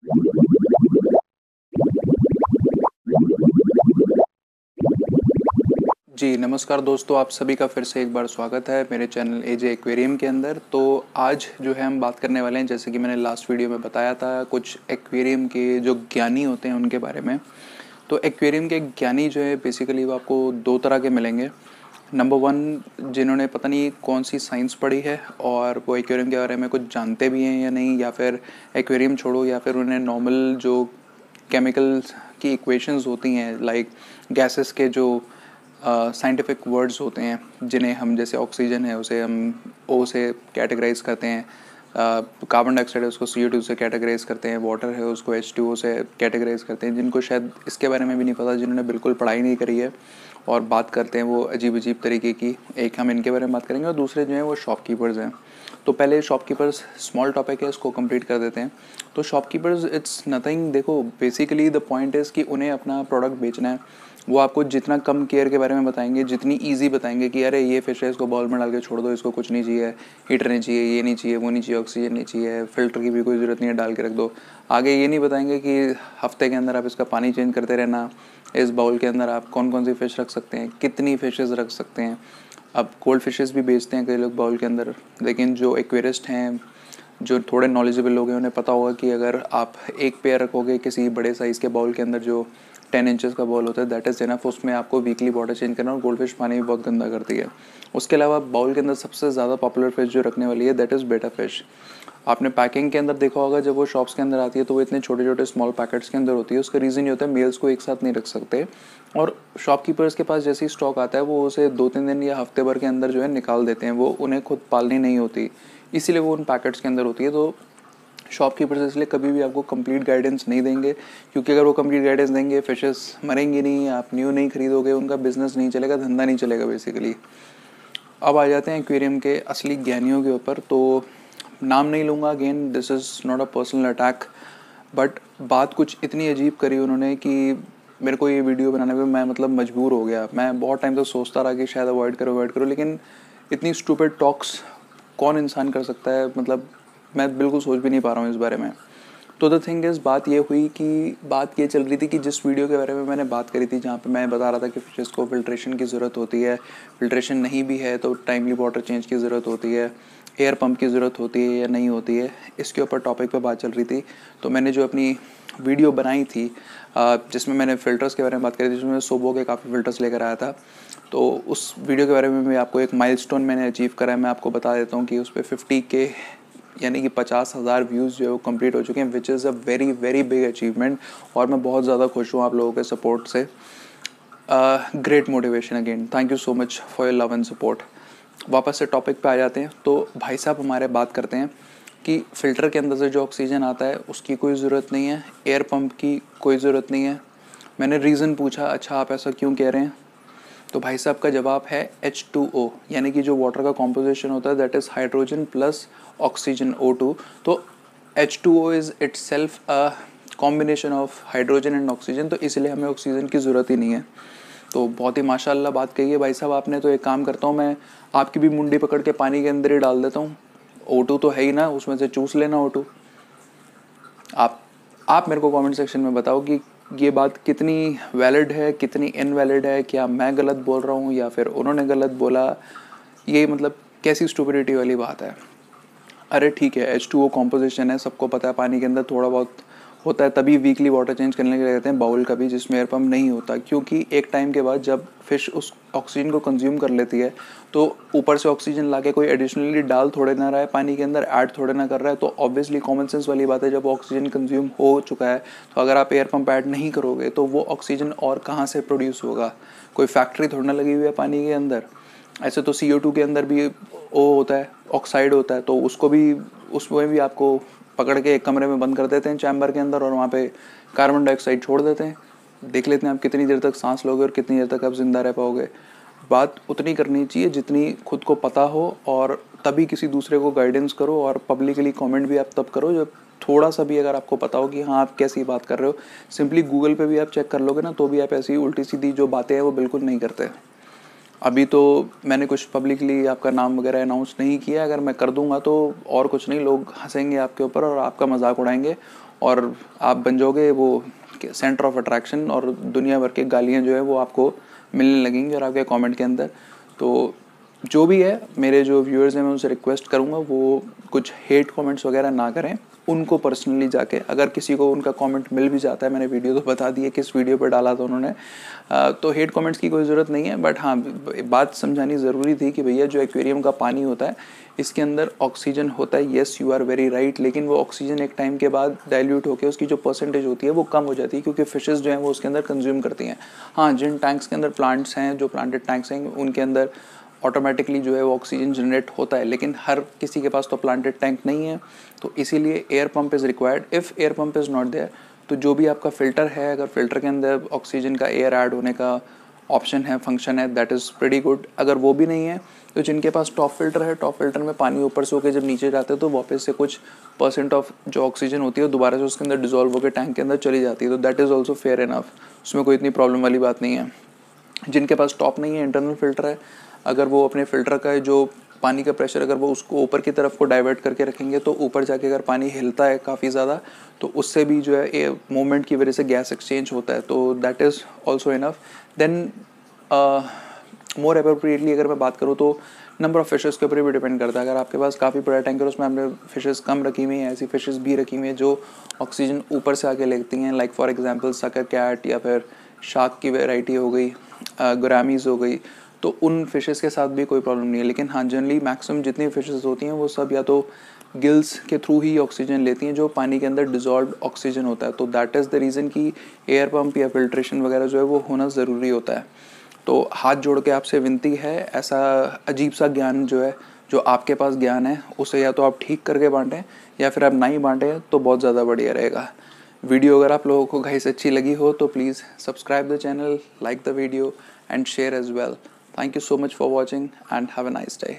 जी, नमस्कार दोस्तों, आप सभी का फिर से एक बार स्वागत है मेरे चैनल एजे एक्वेरियम के अंदर। तो आज जो है हम बात करने वाले हैं, जैसे कि मैंने लास्ट वीडियो में बताया था, कुछ एक्वेरियम के जो ज्ञानी होते हैं उनके बारे में। तो एक्वेरियम के ज्ञानी जो है बेसिकली वो आपको दो तरह के मिलेंगे। नंबर वन, जिन्होंने पता नहीं कौन सी साइंस पढ़ी है और वो एक्वेरियम के बारे में कुछ जानते भी हैं या नहीं, या फिर एक्वेरियम छोड़ो, या फिर उन्हें नॉर्मल जो केमिकल्स की इक्वेशंस होती हैं, लाइक गैसेस के जो साइंटिफिक वर्ड्स होते हैं, जिन्हें हम, जैसे ऑक्सीजन है उसे हम ओ से कैटेगराइज करते हैं, कार्बन डाइऑक्साइड है उसको CO2 से कैटेगराइज करते हैं, वाटर है उसको H2O से कैटेगराइज करते हैं। जिनको शायद इसके बारे में भी नहीं पता, जिन्होंने बिल्कुल पढ़ाई नहीं करी है और बात करते हैं वो अजीब अजीब तरीके की, एक हम इनके बारे में बात करेंगे। और दूसरे जो हैं वो शॉपकीपर्स हैं। तो पहले शॉपकीपर्स, स्मॉल टॉपिक है, इसको कंप्लीट कर देते हैं। तो शॉपकीपर्स इट्स नथिंग, देखो बेसिकली द पॉइंट इज़ कि उन्हें अपना प्रोडक्ट बेचना है। वो आपको जितना कम केयर के बारे में बताएंगे, जितनी इजी बताएंगे कि अरे ये फिश है, इसको बाउल में डाल के छोड़ दो, इसको कुछ नहीं चाहिए, हीटर नहीं चाहिए, ये नहीं चाहिए, वो नहीं चाहिए, ऑक्सीजन नहीं चाहिए, फिल्टर की भी कोई ज़रूरत नहीं है, डाल के रख दो। आगे ये नहीं बताएंगे कि हफ्ते के अंदर आप इसका पानी चेंज करते रहना, इस बाउल के अंदर आप कौन कौन सी फ़िश रख सकते हैं, कितनी फ़िशेज़ रख सकते हैं। अब कोल्ड फिशेज़ भी बेचते हैं कई लोग बाउल के अंदर, लेकिन जो एक्वेरिस्ट हैं, जो थोड़े नॉलेजेबल लोग हैं, उन्हें पता होगा कि अगर आप एक पेयर रखोगे किसी बड़े साइज़ के बाउल के अंदर, जो 10 इंचेस का बॉल होता है, दैट इज़ इनफ। उसमें आपको वीकली वाटर चेंज करना, और गोल्ड फिश पानी भी बहुत गंदा करती है। उसके अलावा बाउल के अंदर सबसे ज़्यादा पॉपुलर फिश जो रखने वाली है, दैट इज़ बेटा फिश। आपने पैकिंग के अंदर देखा होगा, जब वो शॉप्स के अंदर आती है तो वो इतने छोटे छोटे स्मॉल पैकेट्स के अंदर होती है। उसका रीज़न ये होता है, मेल्स को एक साथ नहीं रख सकते, और शॉपकीपर्स के पास जैसे ही स्टॉक आता है वो उसे 2-3 दिन या हफ्ते भर के अंदर जो है निकाल देते हैं। वो उन्हें खुद पालनी नहीं होती, इसीलिए वो उन पैकेट्स के अंदर होती है। तो शॉपकीपर्स इसलिए कभी भी आपको कंप्लीट गाइडेंस नहीं देंगे, क्योंकि अगर वो कंप्लीट गाइडेंस देंगे, फिशेस मरेंगी नहीं, आप न्यू नहीं खरीदोगे, उनका बिजनेस नहीं चलेगा, धंधा नहीं चलेगा बेसिकली। अब आ जाते हैं एक्वेरियम के असली ज्ञानियों के ऊपर। तो नाम नहीं लूँगा, again this is not a personal attack, but बात कुछ इतनी अजीब करी उन्होंने कि मेरे को ये वीडियो बनाने में मैं मतलब मजबूर हो गया। मैं बहुत टाइम तक सोचता रहा कि शायद अवॉइड करो, लेकिन इतनी स्टूपिड टॉक्स कौन इंसान कर सकता है, मतलब मैं बिल्कुल सोच भी नहीं पा रहा हूँ इस बारे में। तो द थिंग इज़, बात ये हुई कि बात ये चल रही थी कि जिस वीडियो के बारे में मैंने बात करी थी, जहाँ पे मैं बता रहा था कि फिशेस को फिल्ट्रेशन की ज़रूरत होती है, फिल्ट्रेशन नहीं भी है तो टाइमली वाटर चेंज की ज़रूरत होती है, एयर पंप की ज़रूरत होती है या नहीं होती है, इसके ऊपर टॉपिक पे बात चल रही थी। तो मैंने जो अपनी वीडियो बनाई थी, जिसमें मैंने फ़िल्टर्स के बारे में बात करी थी, जिसमें मैं सोबो के काफ़ी फ़िल्टर्स लेकर आया था, तो उस वीडियो के बारे में भी आपको एक माइलस्टोन मैंने अचीव करा है। मैं आपको बता देता हूँ कि उस पर 50K यानी कि 50,000 व्यूज़ जो है वो कंप्लीट हो चुके हैं, which is a very very big achievement. और मैं बहुत ज़्यादा खुश हूँ आप लोगों के सपोर्ट से। Great motivation again, thank you so much for your love and support. वापस से टॉपिक पे आ जाते हैं। तो भाई साहब हमारे बात करते हैं कि फ़िल्टर के अंदर से जो ऑक्सीजन आता है उसकी कोई ज़रूरत नहीं है, एयर पंप की कोई ज़रूरत नहीं है। मैंने रीज़न पूछा, अच्छा आप ऐसा क्यों कह रहे हैं? तो भाई साहब का जवाब है H2O, यानी कि जो वाटर का कॉम्पोजिशन होता है, that is hydrogen plus oxygen O2। तो H2O is itself a combination of hydrogen and oxygen, तो इसलिए हमें ऑक्सीजन की ज़रूरत ही नहीं है। तो बहुत ही माशाल्लाह बात कही है भाई साहब आपने। तो एक काम करता हूँ, मैं आपकी भी मुंडी पकड़ के पानी के अंदर ही डाल देता हूँ। O2 तो है ही ना, उसमें से चूस लेना O2। आप मेरे को कमेंट सेक्शन में बताओ कि ये बात कितनी वैलिड है, कितनी इनवैलिड है, क्या मैं गलत बोल रहा हूँ या फिर उन्होंने गलत बोला। ये मतलब कैसी स्टूपिडिटी वाली बात है। अरे ठीक है, H2O कॉम्पोजिशन है, सबको पता है, पानी के अंदर थोड़ा बहुत होता है, तभी वीकली वाटर चेंज करने के लिए कहते हैं बाउल का भी, जिसमें एयर पम्प नहीं होता। क्योंकि एक टाइम के बाद जब फिश उस ऑक्सीजन को कंज्यूम कर लेती है, तो ऊपर से ऑक्सीजन लाके कोई एडिशनली डाल थोड़े ना रहा है पानी के अंदर, ऐड थोड़े ना कर रहा है। तो ऑब्वियसली कॉमन सेंस वाली बात है, जब ऑक्सीजन कंज्यूम हो चुका है तो अगर आप एयर पम्प ऐड नहीं करोगे तो वो ऑक्सीजन और कहाँ से प्रोड्यूस होगा? कोई फैक्ट्री थोड़ी ना लगी हुई है पानी के अंदर। ऐसे तो CO2 के अंदर भी ओ होता है, ऑक्साइड होता है, तो उसको भी, उसमें भी आपको पकड़ के एक कमरे में बंद कर देते हैं चैम्बर के अंदर, और वहाँ पे कार्बन डाइऑक्साइड छोड़ देते हैं। देख लेते हैं आप कितनी देर तक सांस लोगे और कितनी देर तक आप जिंदा रह पाओगे। बात उतनी करनी चाहिए जितनी खुद को पता हो, और तभी किसी दूसरे को गाइडेंस करो, और पब्लिकली कमेंट भी आप तब करो जब थोड़ा सा भी अगर आपको पता हो कि हाँ आप कैसी बात कर रहे हो। सिंपली गूगल पे भी आप चेक कर लोगे ना, तो भी आप ऐसी उल्टी सीधी जो बातें हैं वो बिल्कुल नहीं करते। अभी तो मैंने कुछ पब्लिकली आपका नाम वगैरह अनाउंस नहीं किया, अगर मैं कर दूंगा तो और कुछ नहीं, लोग हंसेंगे आपके ऊपर और आपका मजाक उड़ाएंगे, और आप बन जाओगे वो सेंटर ऑफ अट्रैक्शन, और दुनिया भर की गालियाँ जो है वो आपको मिलने लगेंगी और आपके कमेंट के अंदर। तो जो भी है, मेरे जो व्यूअर्स हैं मैं उनसे रिक्वेस्ट करूँगा वो कुछ हेट कमेंट्स वगैरह ना करें। उनको पर्सनली जाके, अगर किसी को उनका कमेंट मिल भी जाता है, मैंने वीडियो तो बता दी है किस वीडियो पर डाला था उन्होंने, तो हेट कमेंट्स की कोई ज़रूरत नहीं है। बट हाँ, बात समझानी ज़रूरी थी कि भैया जो एक्वेरियम का पानी होता है इसके अंदर ऑक्सीजन होता है, yes you are very right, लेकिन वो ऑक्सीजन एक टाइम के बाद डाइल्यूट होकर उसकी जो परसेंटेज होती है वो कम हो जाती है, क्योंकि फिशेस जो हैं वो उसके अंदर कंज्यूम करती हैं। हाँ, जिन टैंक्स के अंदर प्लांट्स हैं, जो प्लांटेड टैंक्स हैं, उनके अंदर ऑटोमेटिकली जो है वो ऑक्सीजन जनरेट होता है, लेकिन हर किसी के पास तो प्लांटेड टैंक नहीं है, तो इसीलिए air pump is required. If air pump is not there, तो जो भी आपका फ़िल्टर है, अगर फ़िल्टर के अंदर ऑक्सीजन का एयर ऐड होने का ऑप्शन है, फंक्शन है, दैट इज़ प्रीटी गुड। अगर वो भी नहीं है तो जिनके पास टॉप फिल्टर है, टॉप फिल्टर में पानी ऊपर से होकर जब नीचे जाते हैं तो वापस से कुछ % ऑफ जो ऑक्सीजन होती है वो दोबारा से उसके अंदर डिजोल्व होकर टैंक के अंदर चली जाती है, तो that is also fair enough, उसमें कोई इतनी प्रॉब्लम वाली बात नहीं है। जिनके पास टॉप नहीं है, इंटरनल फ़िल्टर है, अगर वो अपने फ़िल्टर का जो पानी का प्रेशर अगर वो उसको ऊपर की तरफ को डाइवर्ट करके रखेंगे तो ऊपर जाके अगर पानी हिलता है काफ़ी ज़्यादा तो उससे भी जो है मूवमेंट की वजह से गैस एक्सचेंज होता है, तो that is also enough. Then more appropriately अगर मैं बात करूँ तो नंबर ऑफ़ फिशेस के ऊपर भी डिपेंड करता है। अगर आपके पास काफ़ी बड़ा टैंक है उसमें आपने फिशेस कम रखी हुई हैं, ऐसी फिशेस भी रखी हुई हैं जो ऑक्सीजन ऊपर से आके लेती हैं, like for example sucker cat या फिर शार्क की वैरायटी हो गई, गोरामीज हो गई, तो उन फिशेस के साथ भी कोई प्रॉब्लम नहीं है। लेकिन हाँ, जनरली मैक्सिमम जितनी फिशेस होती हैं वो सब या तो गिल्स के थ्रू ही ऑक्सीजन लेती हैं, जो पानी के अंदर डिजॉल्व ऑक्सीजन होता है, तो दैट इज़ द रीज़न कि एयर पंप या फिल्ट्रेशन वगैरह जो है वो होना ज़रूरी होता है। तो हाथ जोड़ के आपसे विनती है, ऐसा अजीब सा ज्ञान जो है, जो आपके पास ज्ञान है, उसे या तो आप ठीक करके बांटें या फिर आप ना ही बांटें तो बहुत ज़्यादा बढ़िया रहेगा। वीडियो अगर आप लोगों को गाइस अच्छी लगी हो तो please subscribe the channel, like the video and share as well. Thank you so much for watching and have a nice day.